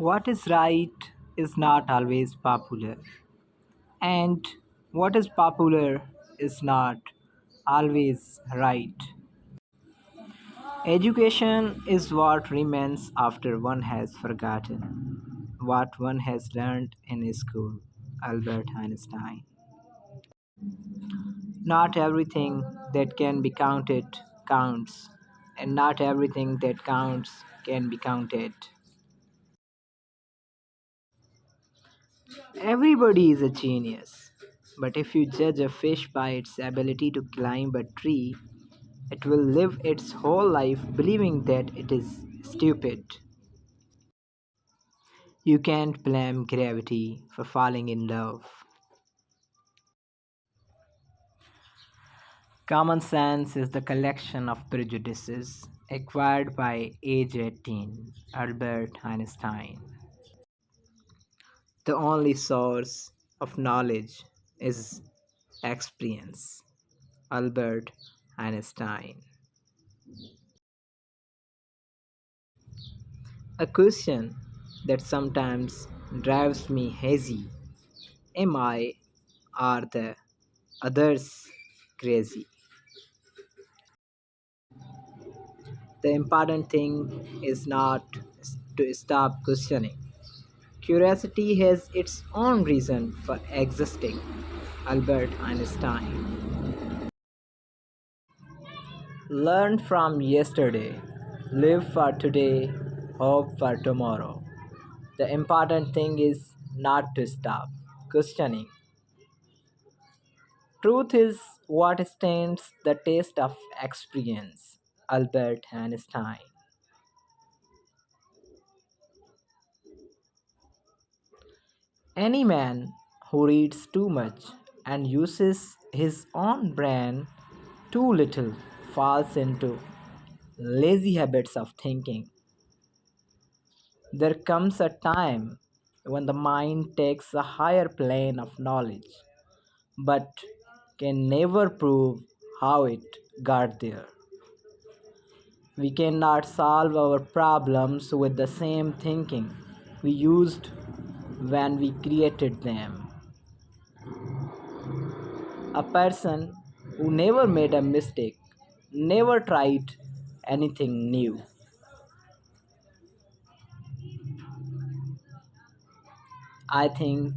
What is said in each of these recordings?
What is right is not always popular, and what is popular is not always right. Education is what remains after one has forgotten what one has learned in school. Albert Einstein. Not everything that can be counted counts, and not everything that counts can be counted. Everybody is a genius, but if you judge a fish by its ability to climb a tree, it will live its whole life believing that it is stupid. You can't blame gravity for falling in love. Common sense is the collection of prejudices acquired by age 18. Albert Einstein. The only source of knowledge is experience. Albert Einstein. A question that sometimes drives me hazy. Am I, are the others crazy? The important thing is not to stop questioning. Curiosity has its own reason for existing. Albert Einstein. Learn from yesterday, live for today, hope for tomorrow. The important thing is not to stop questioning. Truth is what stands the test of experience. Albert Einstein. Any man who reads too much and uses his own brain too little falls into lazy habits of thinking. There comes a time when the mind takes a higher plane of knowledge but can never prove how it got there. We cannot solve our problems with the same thinking we used when we created them. A person who never made a mistake never tried anything new. I think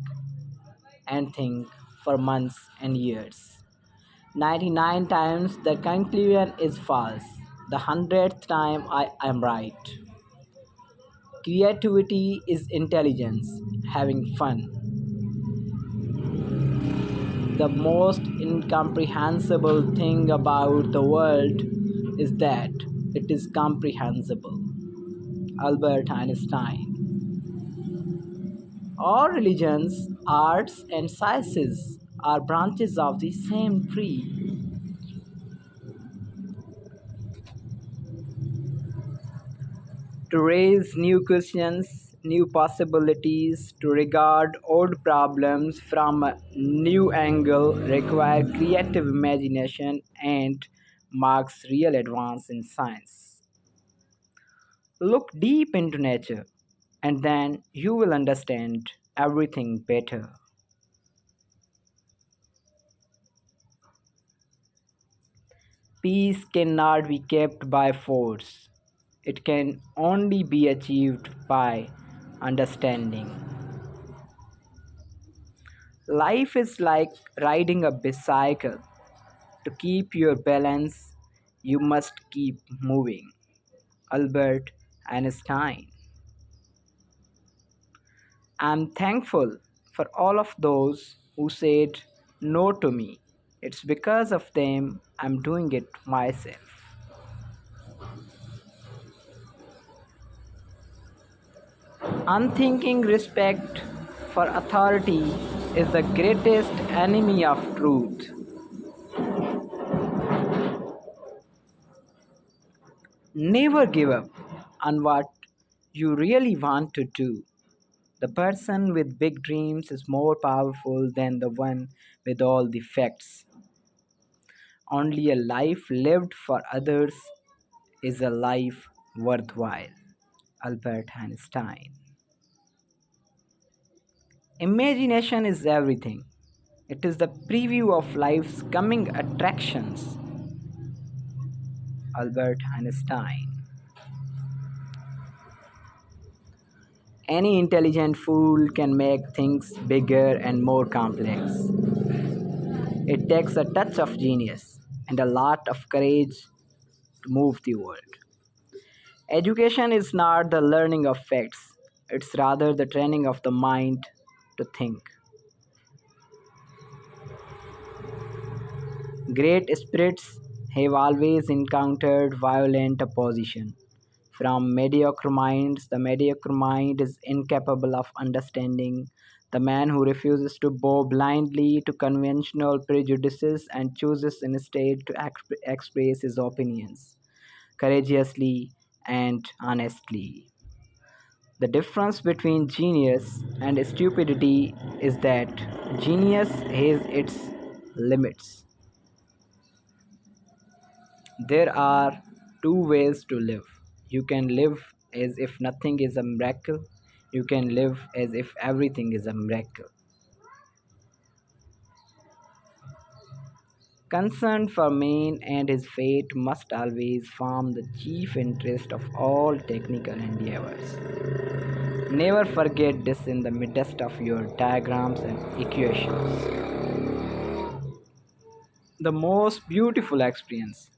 for months and years. 99 times the conclusion is false. The 100th time I am right. Creativity is intelligence, having fun. The most incomprehensible thing about the world is that it is comprehensible. Albert Einstein. All religions, arts, and sciences are branches of the same tree. To raise new questions, new possibilities, to regard old problems from a new angle require creative imagination and marks real advance in science. Look deep into nature and then you will understand everything better. Peace cannot be kept by force. It can only be achieved by understanding. Life is like riding a bicycle. To keep your balance, you must keep moving. Albert Einstein. I'm thankful for all of those who said no to me. It's because of them I'm doing it myself. Unthinking respect for authority is the greatest enemy of truth. Never give up on what you really want to do. The person with big dreams is more powerful than the one with all the facts. Only a life lived for others is a life worthwhile. Albert Einstein. Imagination is everything. It is the preview of life's coming attractions. Albert Einstein. Any intelligent fool can make things bigger and more complex. It takes a touch of genius and a lot of courage to move the world. Education is not the learning of facts, it's rather the training of the mind to think. Great spirits have always encountered violent opposition. From mediocre minds, the mediocre mind is incapable of understanding. The man who refuses to bow blindly to conventional prejudices and chooses instead to express his opinions courageously and honestly. The difference between genius and stupidity is that genius has its limits. There are two ways to live. You can live as if nothing is a miracle. You can live as if everything is a miracle. Concern for man and his fate must always form the chief interest of all technical endeavors. Never forget this in the midst of your diagrams and equations. The most beautiful experience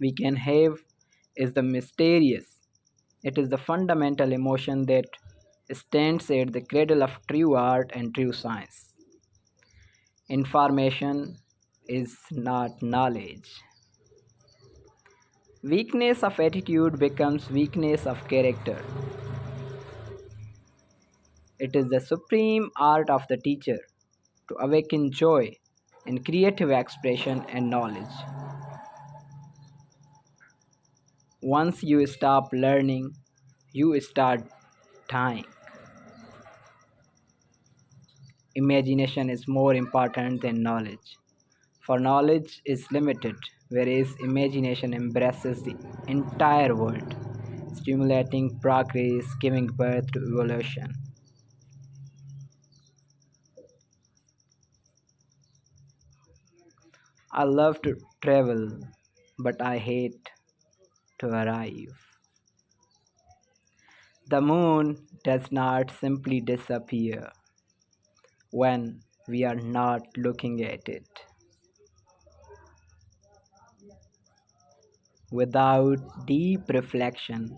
we can have is the mysterious. It is the fundamental emotion that stands at the cradle of true art and true science. Information is not knowledge. Weakness of attitude becomes weakness of character. It is the supreme art of the teacher to awaken joy in creative expression and knowledge. Once you stop learning, you start dying. Imagination is more important than knowledge, for knowledge is limited, whereas imagination embraces the entire world, stimulating progress, giving birth to evolution. I love to travel, but I hate to arrive. The moon does not simply disappear when we are not looking at it. Without deep reflection,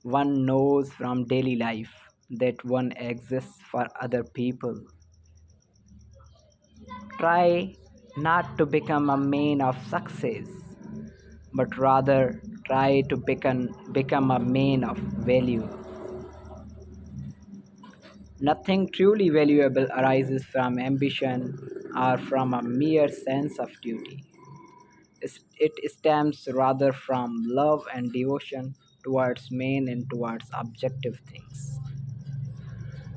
one knows from daily life that one exists for other people. Try not to become a man of success, but rather try to become a man of value. Nothing truly valuable arises from ambition or from a mere sense of duty. It stems rather from love and devotion towards men and towards objective things.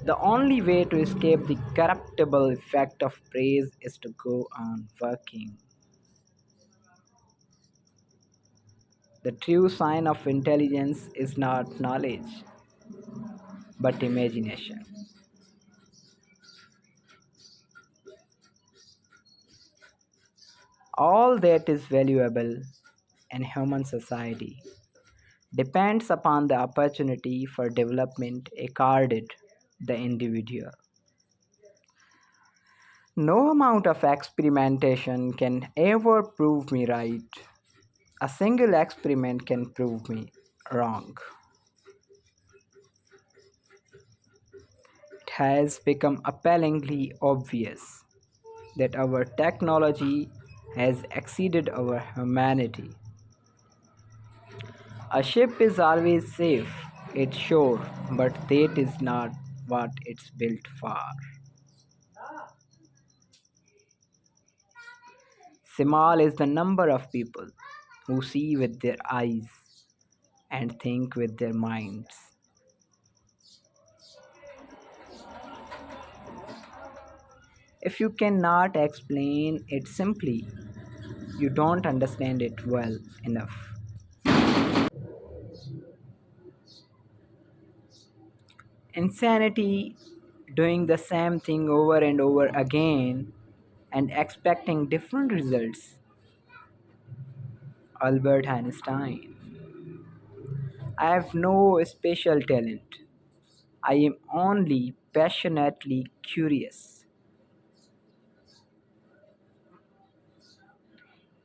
The only way to escape the corruptible effect of praise is to go on working. The true sign of intelligence is not knowledge, but imagination. All that is valuable in human society depends upon the opportunity for development accorded the individual. No amount of experimentation can ever prove me right. A single experiment can prove me wrong. It has become appallingly obvious that our technology has exceeded our humanity. A ship is always safe, it's sure, but that is not what it's built for. Small is the number of people who see with their eyes and think with their minds. If you cannot explain it simply, you don't understand it well enough. Insanity doing the same thing over and over again and expecting different results. Albert Einstein. I have no special talent. I am only passionately curious.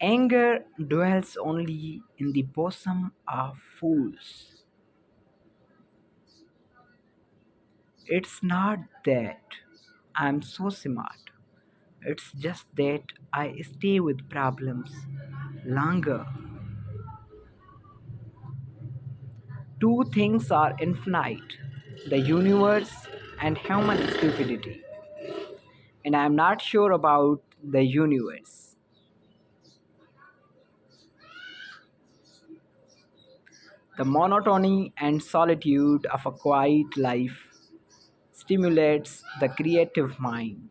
Anger dwells only in the bosom of fools. It's not that I'm so smart. It's just that I stay with problems longer. Two things are infinite: the universe and human stupidity. And I'm not sure about the universe. The monotony and solitude of a quiet life stimulates the creative mind.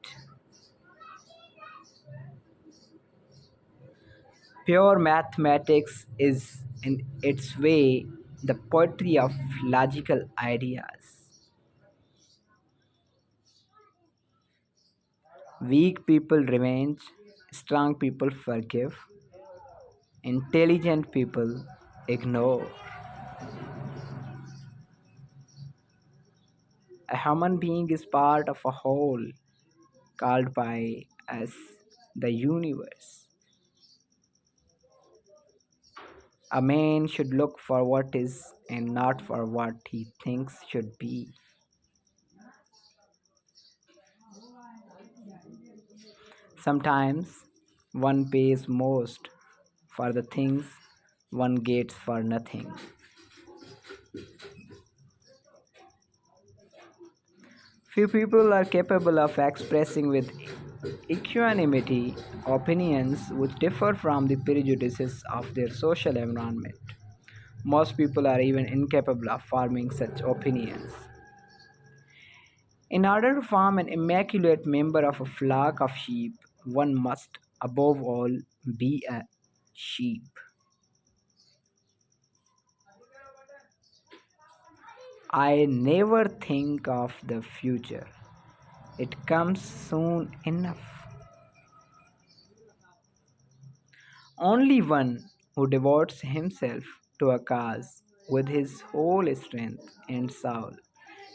Pure mathematics is, in its way, the poetry of logical ideas. Weak people revenge, strong people forgive, intelligent people ignore. A human being is part of a whole called by us the universe. A man should look for what is and not for what he thinks should be. Sometimes one pays most for the things one gets for nothing. Few people are capable of expressing with equanimity opinions which differ from the prejudices of their social environment. Most people are even incapable of forming such opinions. In order to form an immaculate member of a flock of sheep, one must, above all, be a sheep. I never think of the future. It comes soon enough. Only one who devotes himself to a cause with his whole strength and soul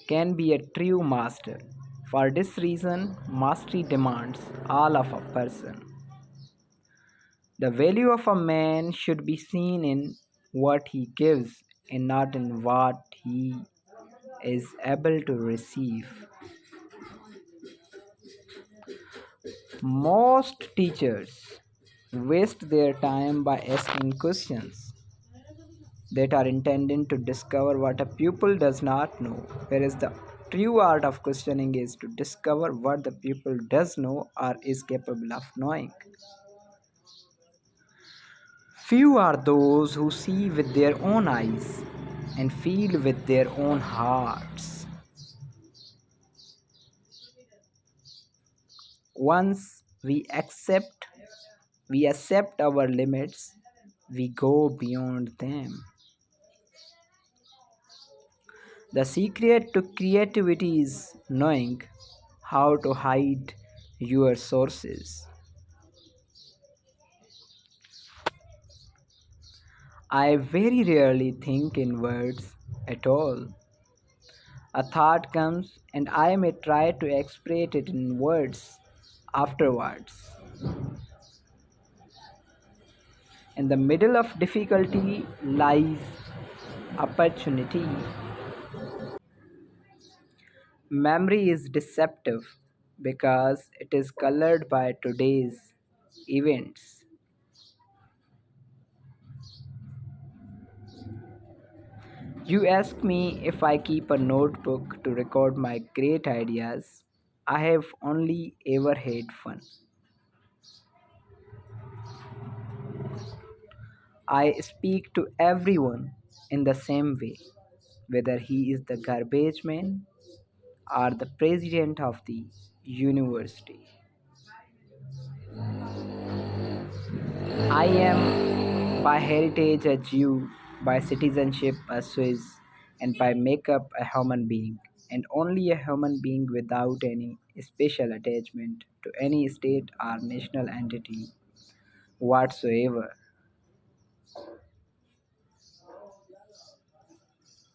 can be a true master. For this reason, mastery demands all of a person. The value of a man should be seen in what he gives and not in what he is able to receive. Most teachers waste their time by asking questions that are intended to discover what a pupil does not know, whereas the true art of questioning is to discover what the pupil does know or is capable of knowing. Few are those who see with their own eyes and feel with their own hearts. Once we accept our limits, we go beyond them. The secret to creativity is knowing how to hide your sources. I very rarely think in words at all. A thought comes and I may try to express it in words afterwards. In the middle of difficulty lies opportunity. Memory is deceptive because it is colored by today's events. You ask me if I keep a notebook to record my great ideas. I have only ever had fun. I speak to everyone in the same way, whether he is the garbage man or the president of the university. I am by heritage a Jew, by citizenship a Swiss, and by make up a human being, and only a human being without any special attachment to any state or national entity whatsoever.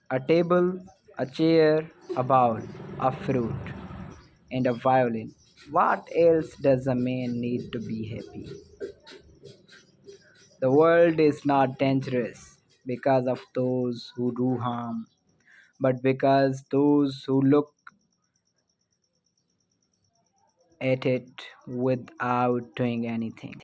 A table, a chair, a bowl, a fruit, and a violin. What else does a man need to be happy? The world is not dangerous because of those who do harm, but because those who look at it without doing anything.